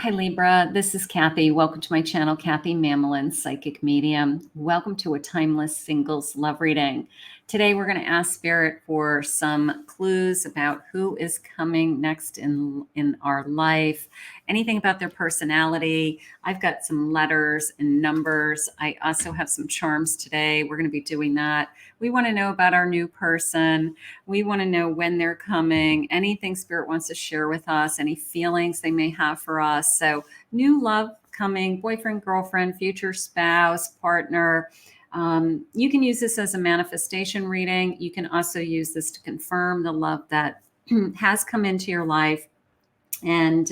Hi, Libra. This is Kathy. Welcome to my channel, Kathy Mamolen, Psychic Medium. Welcome to a timeless singles love reading. Today, we're going to ask Spirit for some clues about who is coming next in our life, anything about their personality. I've got some letters and numbers. I also have some charms today. We're going to be doing that. We want to know about our new person. We want to know when they're coming, anything Spirit wants to share with us, any feelings they may have for us. So new love coming, boyfriend, girlfriend, future spouse, partner. You can use this as a manifestation reading. You can also use this to confirm the love that has come into your life. And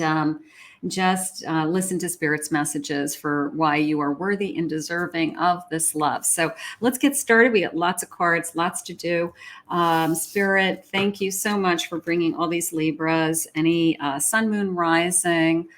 just listen to Spirit's messages for why you are worthy and deserving of this love. So let's get started. We got lots of cards, lots to do. Spirit, thank you so much for bringing all these Libras, any sun, moon, rising,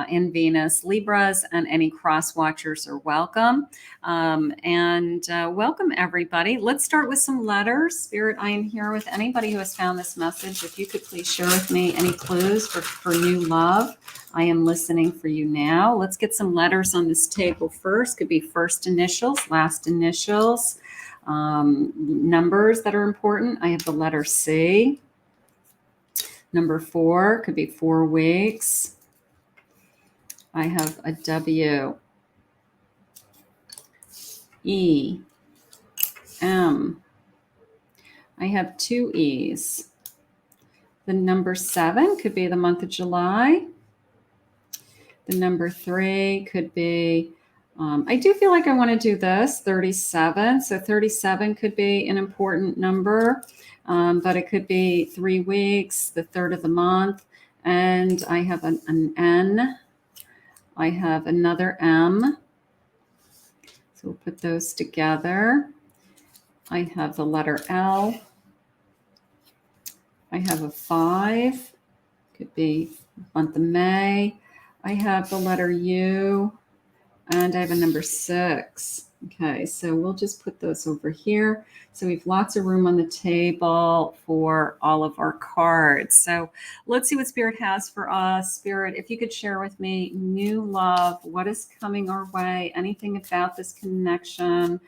in Venus, Libras, and any cross watchers are welcome. Welcome everybody. Let's start with some letters. Spirit, I am here with anybody who has found this message. If you could please share with me any clues for new love. I am listening for you now. Let's get some letters on this table first. Could be first initials, last initials, numbers that are important. I have the letter C. Number 4 could be 4 weeks. I have a W, E, M. I have 2 E's. The number 7 could be the month of July. The number 3 could be, I do feel like I want to do this, 37. So 37 could be an important number, but it could be 3 weeks, the 3rd of the month. And I have an N. I have another M. So we'll put those together. I have the letter L. I have a 5. Could be month of May. I have the letter U. And I have a number 6. Okay, so we'll just put those over here. So we have lots of room on the table for all of our cards. So let's see what Spirit has for us. Spirit, if you could share with me new love, what is coming our way, anything about this connection,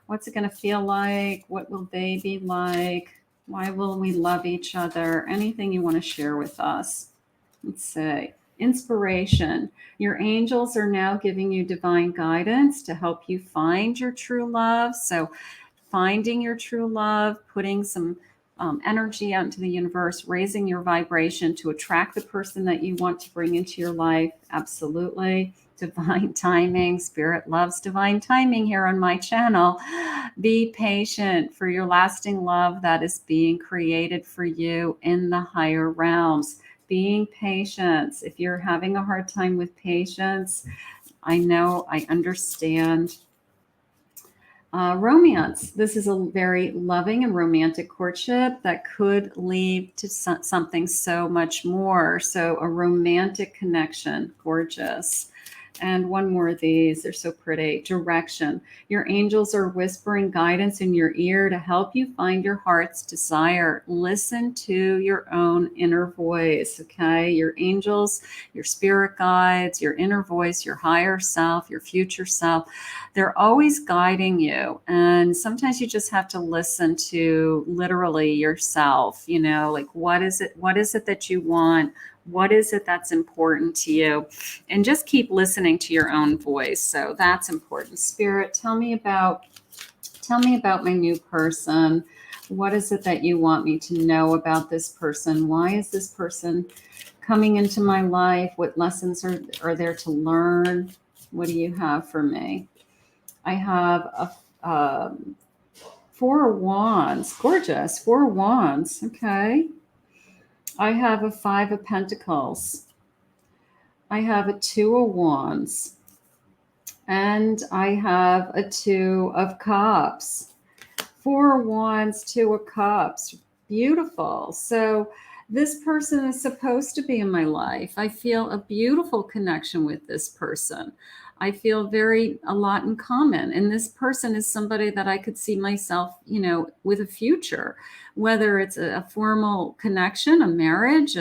what's it going to feel like, what will they be like, why will we love each other, anything you want to share with us. Let's see. Inspiration. Your angels are now giving you divine guidance to help you find your true love. So finding your true love, putting some energy out into the universe, raising your vibration to attract the person that you want to bring into your life. Absolutely. Divine timing. Spirit loves divine timing here on my channel. Be patient for your lasting love that is being created for you in the higher realms. Being patient. If you're having a hard time with patience, I know, I understand. Romance. This is a very loving and romantic courtship that could lead to something so much more. So a romantic connection. Gorgeous. And one more of these. They're so pretty. Direction. Your angels are whispering guidance in your ear to help you find your heart's desire. Listen to your own inner voice, okay? Your angels, your spirit guides, your inner voice, your higher self, your future self, they're always guiding you. And sometimes you just have to listen to literally yourself, you know, like what is it that you want? What is it that's important to you? And just keep listening to your own voice. So that's important. Spirit, tell me about my new person. What is it that you want me to know about this person? Why is this person coming into my life? What lessons are there to learn? What do you have for me? I have a 4 of Wands. Gorgeous. 4 of Wands. Okay. I have a 5 of Pentacles. I have a 2 of Wands. And I have a 2 of Cups. 4 of Wands, 2 of Cups. Beautiful. So this person is supposed to be in my life. I feel a beautiful connection with this person. I feel a lot in common. And this person is somebody that I could see myself, you know, with a future, whether it's a formal connection, a marriage,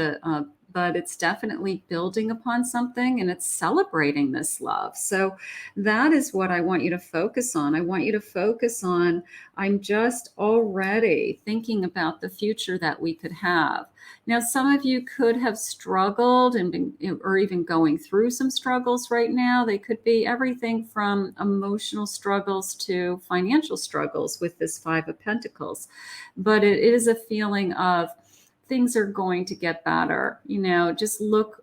but it's definitely building upon something and it's celebrating this love. So that is what I want you to focus on. I want you to focus on, I'm just already thinking about the future that we could have. Now, some of you could have struggled and been, or even going through some struggles right now. They could be everything from emotional struggles to financial struggles with this Five of Pentacles. But it is a feeling of things are going to get better. You know, just look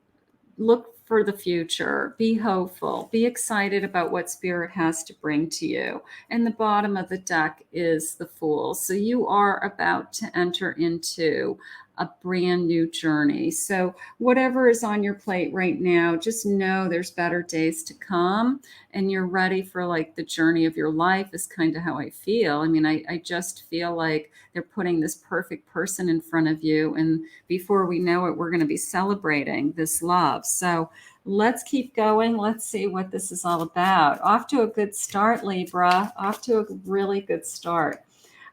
for the future, be hopeful, be excited about what spirit has to bring to you. And the bottom of the deck is the Fool. So you are about to enter into a brand new journey. So whatever is on your plate right now, just know there's better days to come and you're ready for like the journey of your life is kind of how I feel. I mean, I just feel like they're putting this perfect person in front of you. And before we know it, we're going to be celebrating this love. So let's keep going. Let's see what this is all about. Off to a good start, Libra. Off to a really good start.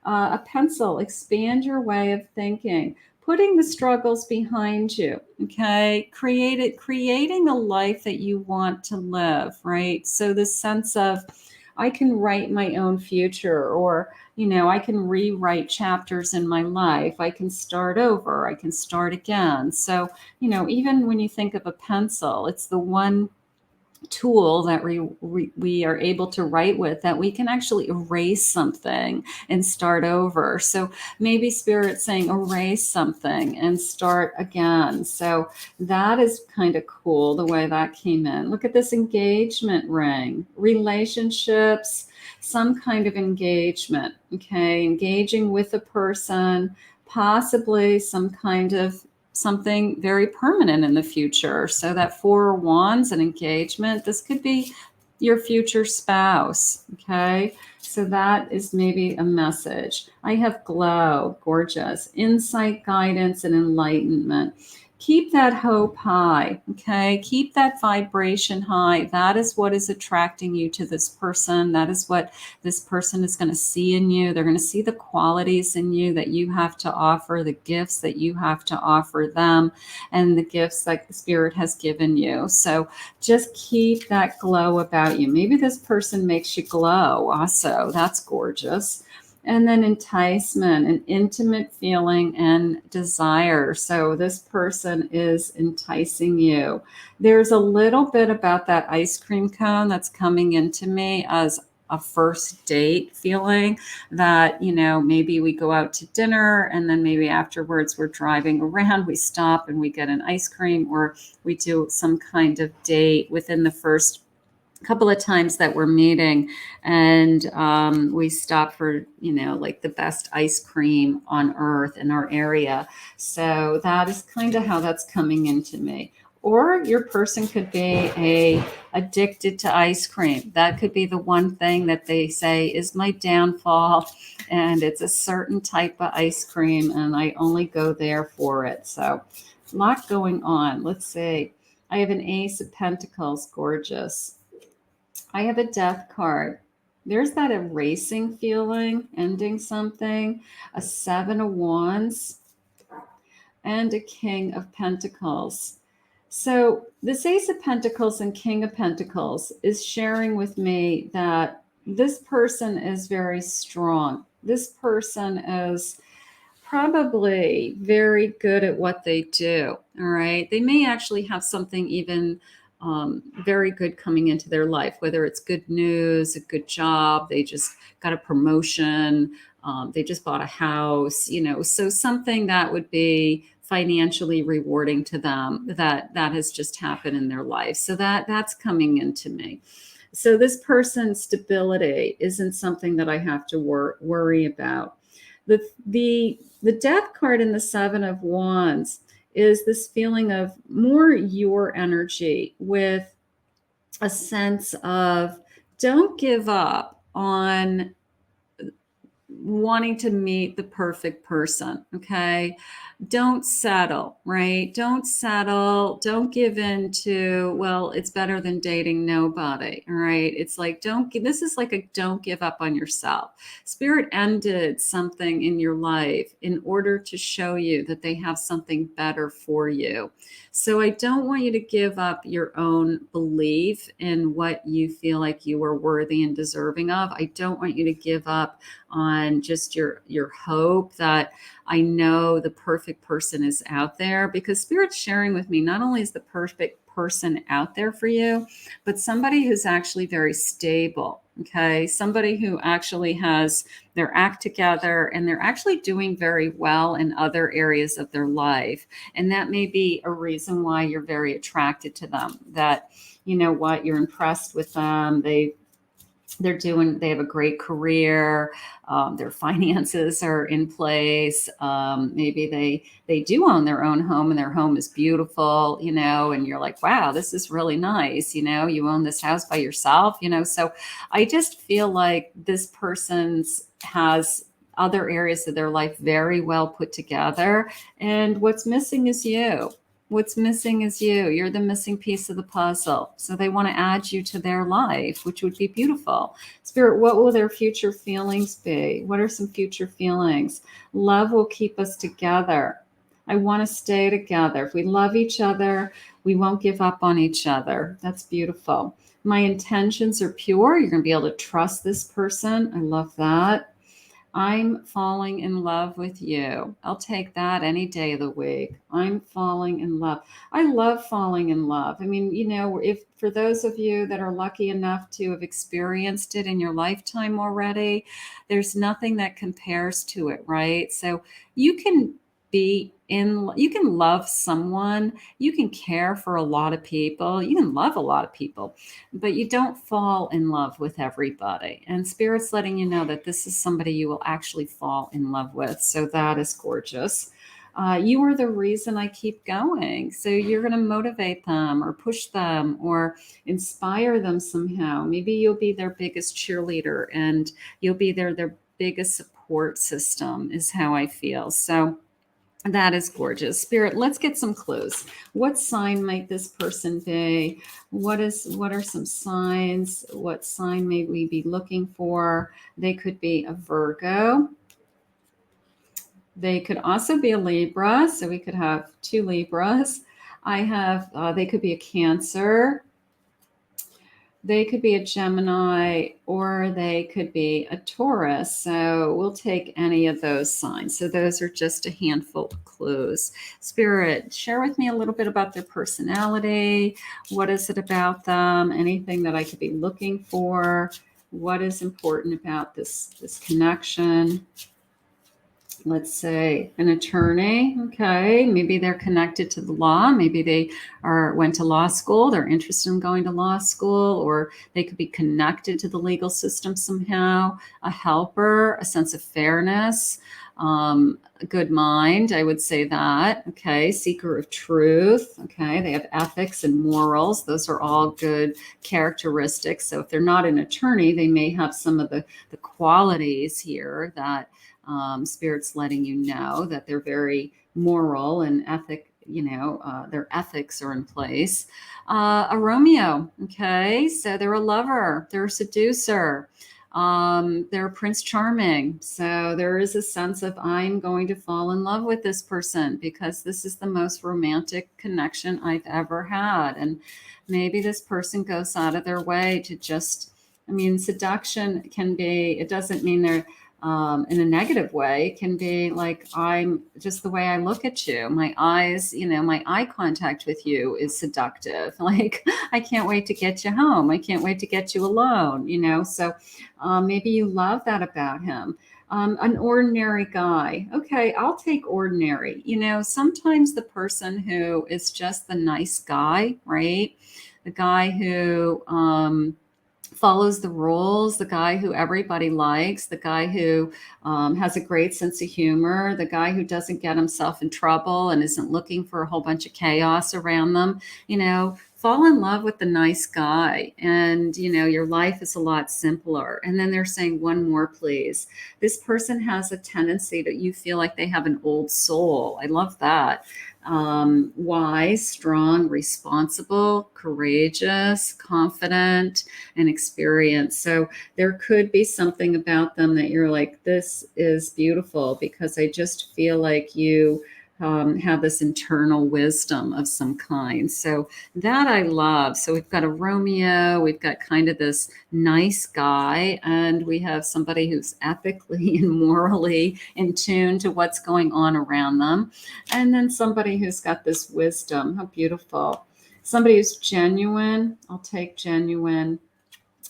A pencil, expand your way of thinking, putting the struggles behind you, okay? Creating a life that you want to live, right? So this sense of, I can write my own future, or, you know, I can rewrite chapters in my life. I can start over. I can start again. So, you know, even when you think of a pencil, it's the one tool that we are able to write with that we can actually erase something and start over. So maybe spirit saying erase something and start again. So that is kind of cool the way that came in. Look at this engagement ring, relationships, some kind of engagement, okay? Engaging with a person, possibly some kind of something very permanent in the future. So that Four of Wands and engagement, this could be your future spouse, okay? So that is maybe a message. I have glow, gorgeous, insight, guidance, and enlightenment. Keep that hope high, okay? Keep that vibration high. That is what is attracting you to this person. That is what this person is going to see in you. They're going to see the qualities in you that you have to offer, the gifts that you have to offer them, and the gifts that the spirit has given you. So just keep that glow about you. Maybe this person makes you glow also. That's gorgeous. And then enticement, an intimate feeling and desire. So this person is enticing you. There's a little bit about that ice cream cone that's coming into me as a first date feeling, that, you know, maybe we go out to dinner and then maybe afterwards we're driving around, we stop and we get an ice cream, or we do some kind of date within the first couple of times that we're meeting, and we stop for, you know, like the best ice cream on earth in our area. So that is kind of how that's coming into me. Or your person could be addicted to ice cream. That could be the one thing that they say is my downfall, and it's a certain type of ice cream and I only go there for it. So a lot going on. Let's see. I have an Ace of Pentacles, gorgeous. I have a Death card. There's that erasing feeling, ending something. A Seven of Wands and a King of Pentacles. So this Ace of Pentacles and King of Pentacles is sharing with me that this person is very strong. This person is probably very good at what they do. All right. They may actually have something even very good coming into their life, whether it's good news, a good job, they just got a promotion, they just bought a house, you know, so something that would be financially rewarding to them, that has just happened in their life. So that's coming into me. So this person's stability isn't something that I have to worry about. The Death card in the Seven of Wands is this feeling of more your energy, with a sense of don't give up on wanting to meet the perfect person, okay? don't settle, right? Don't settle. Don't give in to, well, it's better than dating nobody, all right? It's like, this is like a don't give up on yourself. Spirit ended something in your life in order to show you that they have something better for you. So I don't want you to give up your own belief in what you feel like you are worthy and deserving of. I don't want you to give up on just your hope that I know the perfect person is out there, because Spirit's sharing with me not only is the perfect person out there for you, but somebody who's actually very stable. Okay. Somebody who actually has their act together and they're actually doing very well in other areas of their life. And that may be a reason why you're very attracted to them, that, you know what, you're impressed with them. They have a great career. Their finances are in place. Maybe they do own their own home and their home is beautiful, you know, and you're like, wow, this is really nice. You know, you own this house by yourself, you know. So I just feel like this person's has other areas of their life very well put together. And what's missing is you. What's missing is you. You're the missing piece of the puzzle. So they want to add you to their life, which would be beautiful. Spirit, what will their future feelings be? What are some future feelings? Love will keep us together. I want to stay together. If we love each other, we won't give up on each other. That's beautiful. My intentions are pure. You're going to be able to trust this person. I love that. I'm falling in love with you. I'll take that any day of the week. I'm falling in love. I love falling in love. I mean, you know, if for those of you that are lucky enough to have experienced it in your lifetime already, there's nothing that compares to it, right? So you can you can love someone, you can care for a lot of people, you can love a lot of people, but you don't fall in love with everybody. And Spirit's letting you know that this is somebody you will actually fall in love with. So that is gorgeous. You are the reason I keep going. So you're going to motivate them or push them or inspire them somehow. Maybe you'll be their biggest cheerleader and you'll be their biggest support system, is how I feel. So that is gorgeous. Spirit, let's get some clues. What sign might this person be? What are some signs? What sign may we be looking for? They could be a Virgo. They could also be a Libra. So we could have two Libras. They could be a Cancer. They could be a Gemini, or they could be a Taurus. So we'll take any of those signs. So those are just a handful of clues. Spirit, share with me a little bit about their personality. What is it about them? Anything that I could be looking for? What is important about this connection? Let's say an attorney. Okay, maybe they're connected to the law. Maybe they went to law school. They're interested in going to law school, or they could be connected to the legal system somehow. A helper, a sense of fairness, a good mind. I would say that. Okay, seeker of truth. Okay, they have ethics and morals. Those are all good characteristics. So if they're not an attorney, they may have some of the qualities here that Spirit's letting you know that they're very moral and their ethics are in place. A Romeo, okay, so they're a lover, they're a seducer, they're a Prince Charming. So there is a sense of, I'm going to fall in love with this person because this is the most romantic connection I've ever had. And maybe this person goes out of their way to just, I mean, seduction can be, it doesn't mean they're in a negative way. It can be like, I'm just the way I look at you, my eyes, my eye contact with you is seductive. Like, I can't wait to get you home. I can't wait to get you alone, so maybe you love that about him. An ordinary guy. Okay, I'll take ordinary. Sometimes the person who is just the nice guy, right? The guy who follows the rules, the guy who everybody likes, the guy who has a great sense of humor, the guy who doesn't get himself in trouble and isn't looking for a whole bunch of chaos around them. fall in love with the nice guy, and your life is a lot simpler. And then they're saying one more, please. This person has a tendency that you feel like they have an old soul. I love that. Wise, strong, responsible, courageous, confident, and experienced. So there could be something about them that you're like, this is beautiful, because I just feel like you have this internal wisdom of some kind. So that I love. So we've got a Romeo, we've got kind of this nice guy, and we have somebody who's ethically and morally in tune to what's going on around them. And then somebody who's got this wisdom. How beautiful. Somebody who's genuine. I'll take genuine.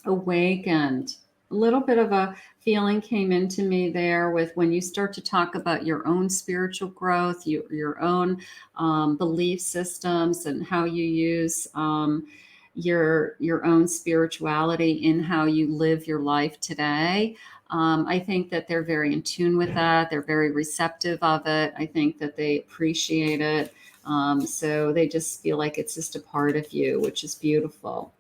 Awakened. A little bit of a feeling came into me there with when you start to talk about your own spiritual growth, your own belief systems, and how you use your own spirituality in how you live your life today. I think that they're very in tune with that. They're very receptive of it. I think that they appreciate it. So they just feel like it's just a part of you, which is beautiful.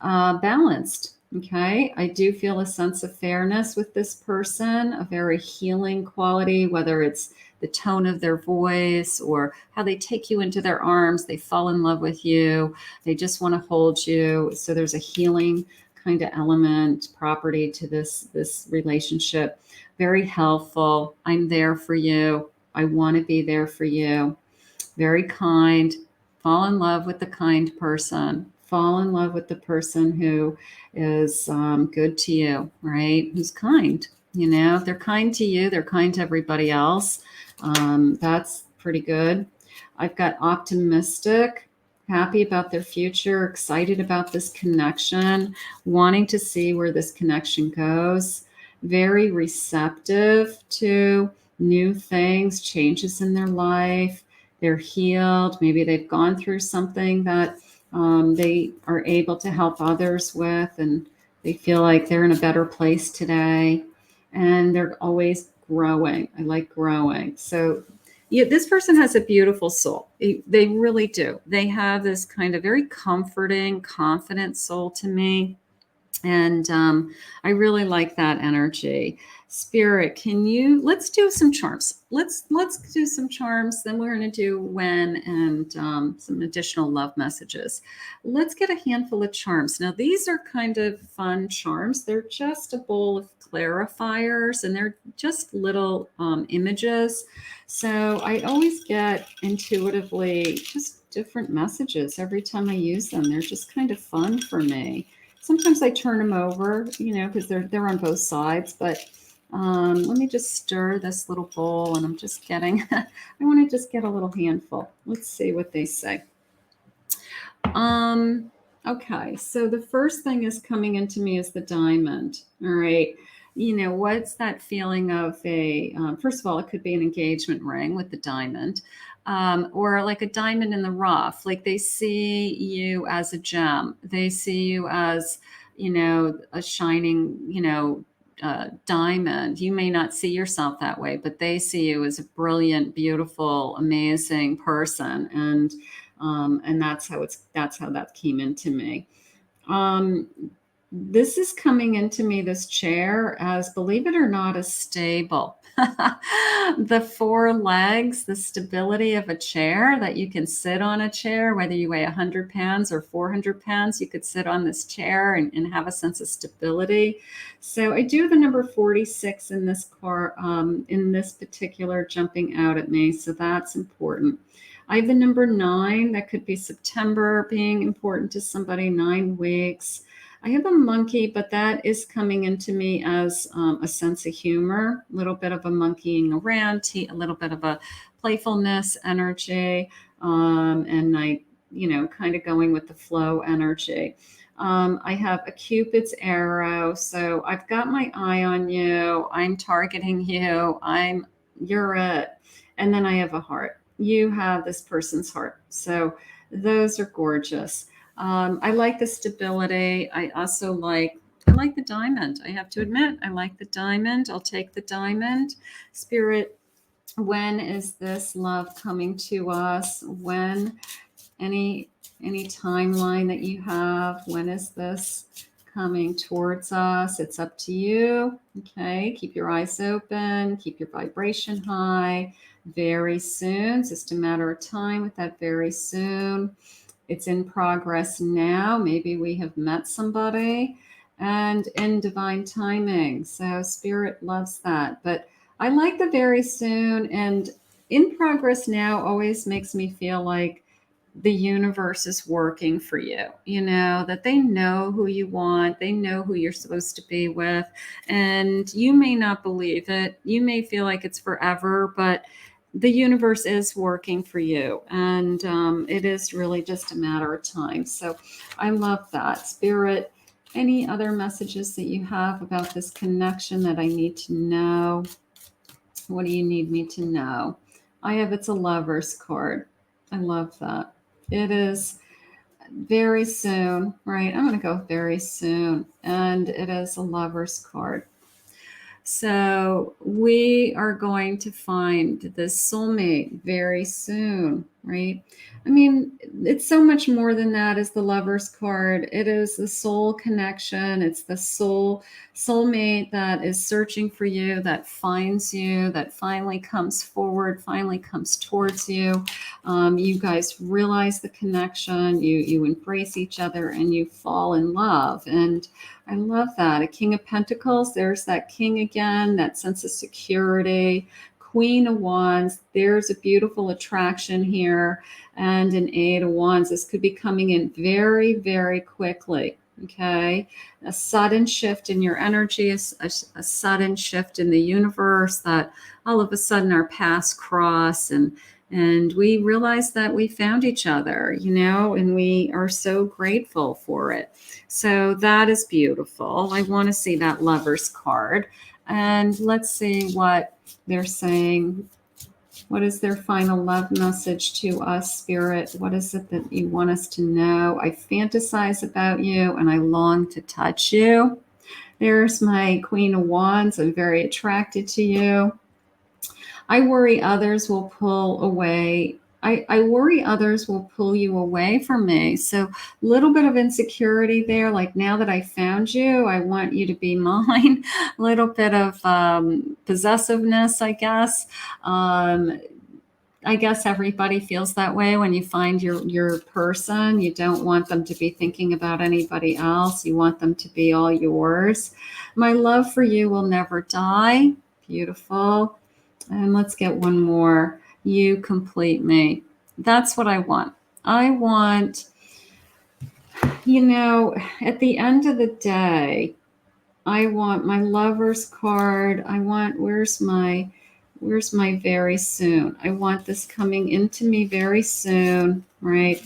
Balanced. Okay. I do feel a sense of fairness with this person, a very healing quality, whether it's the tone of their voice or how they take you into their arms. They fall in love with you. They just want to hold you. So there's a healing kind of element, property to this relationship. Very helpful. I'm there for you. I want to be there for you. Very kind. Fall in love with the kind person. Fall in love with the person who is good to you, right? Who's kind. If they're kind to you, they're kind to everybody else. That's pretty good. I've got optimistic, happy about their future, excited about this connection, wanting to see where this connection goes, very receptive to new things, changes in their life. They're healed. Maybe they've gone through something that they are able to help others with, and they feel like they're in a better place today. And they're always growing. I like growing. So yeah, this person has a beautiful soul. They really do. They have this kind of very comforting, confident soul to me. And I really like that energy. Spirit, let's do some charms. Let's do some charms. Then we're going to do when and some additional love messages. Let's get a handful of charms. Now, these are kind of fun charms. They're just a bowl of clarifiers, and they're just little images. So I always get intuitively just different messages every time I use them. They're just kind of fun for me. Sometimes I turn them over, because they're on both sides. But let me just stir this little bowl, and I'm just getting. I want to just get a little handful. Let's see what they say. Okay, so the first thing is coming into me is the diamond. All right. What's that feeling of first of all, it could be an engagement ring with the diamond, or like a diamond in the rough. Like they see you as a gem. They see you as, a shining, diamond. You may not see yourself that way, but they see you as a brilliant, beautiful, amazing person. And that's how that came into me. This is coming into me, this chair, as, believe it or not, a stable. The four legs, the stability of a chair, that you can sit on a chair, whether you weigh 100 pounds or 400 pounds, you could sit on this chair and have a sense of stability. So I do the number 46 in this car, in this particular, jumping out at me. So that's important. I have the number 9. That could be September being important to somebody, 9 weeks. I have a monkey, but that is coming into me as a sense of humor, a little bit of a monkeying around, a little bit of a playfulness energy, and kind of going with the flow energy. I have a Cupid's arrow, so I've got my eye on you. I'm targeting you. You're it. And then I have a heart. You have this person's heart. So those are gorgeous. I like the stability. I like the diamond. I have to admit, I like the diamond. I'll take the diamond. Spirit, when is this love coming to us? When any Any timeline that you have. When is this coming towards us? It's up to you. Okay, keep your eyes open, keep your vibration high. Very soon, it's just a matter of time with that very soon. It's in progress now. Maybe we have met somebody and in divine timing. So spirit loves that. But I like the very soon, and in progress now always makes me feel like the universe is working for you, that they know who you want, they know who you're supposed to be with, and you may not believe it. You may feel like it's forever, but the universe is working for you, and it is really just a matter of time. So I love that. Spirit, any other messages that you have about this connection that I need to know? What do you need me to know? It's a Lover's card. I love that. It is very soon, right? I'm going to go very soon. And it is a Lover's card. So we are going to find this soulmate very soon, right? I mean, it's so much more than that as the Lover's card. It is the soul connection. It's the soulmate that is searching for you, that finds you, that finally comes forward, finally comes towards you. You guys realize the connection. You embrace each other and you fall in love. And I love that. A King of Pentacles, there's that king again, that sense of security. Queen of Wands, there's a beautiful attraction here. And an Eight of Wands, this could be coming in very, very quickly. Okay. A sudden shift in your energy, a sudden shift in the universe, that all of a sudden our paths cross and we realize that we found each other, and we are so grateful for it. So that is beautiful. I want to see that Lover's card. And let's see what they're saying. What is their final love message to us, Spirit? What is it that you want us to know? I fantasize about you and I long to touch you. There's my Queen of Wands. I'm very attracted to you. I worry others will pull away. I worry others will pull you away from me. So a little bit of insecurity there. Like, now that I found you, I want you to be mine. A little bit of possessiveness, I guess. I guess everybody feels that way when you find your person. You don't want them to be thinking about anybody else. You want them to be all yours. My love for you will never die. Beautiful. And let's get one more. You complete me. That's what I want. I want, at the end of the day, I want my Lover's card. I want, where's my very soon? I want this coming into me very soon, right?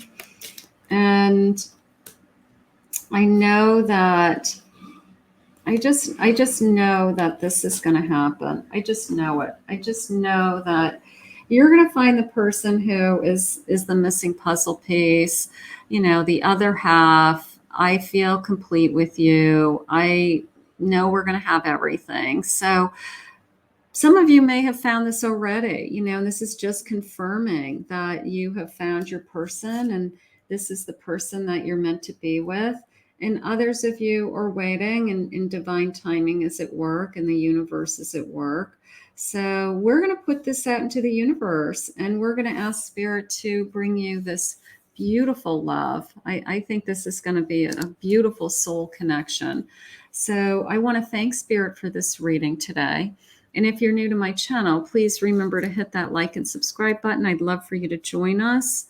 And I know that I just know that this is going to happen. I just know it. I just know that you're going to find the person who is the missing puzzle piece, the other half. I feel complete with you. I know we're going to have everything. So some of you may have found this already, and this is just confirming that you have found your person and this is the person that you're meant to be with. And others of you are waiting, and in divine timing is at work and the universe is at work. So we're going to put this out into the universe and we're going to ask Spirit to bring you this beautiful love. I think this is going to be a beautiful soul connection. So I want to thank Spirit for this reading today. And if you're new to my channel, please remember to hit that like and subscribe button. I'd love for you to join us.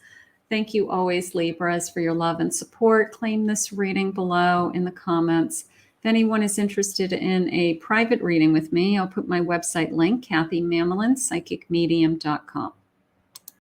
Thank you always, Libras, for your love and support. Claim this reading below in the comments. If anyone is interested in a private reading with me, I'll put my website link, KathyMamolen, psychicmedium.com.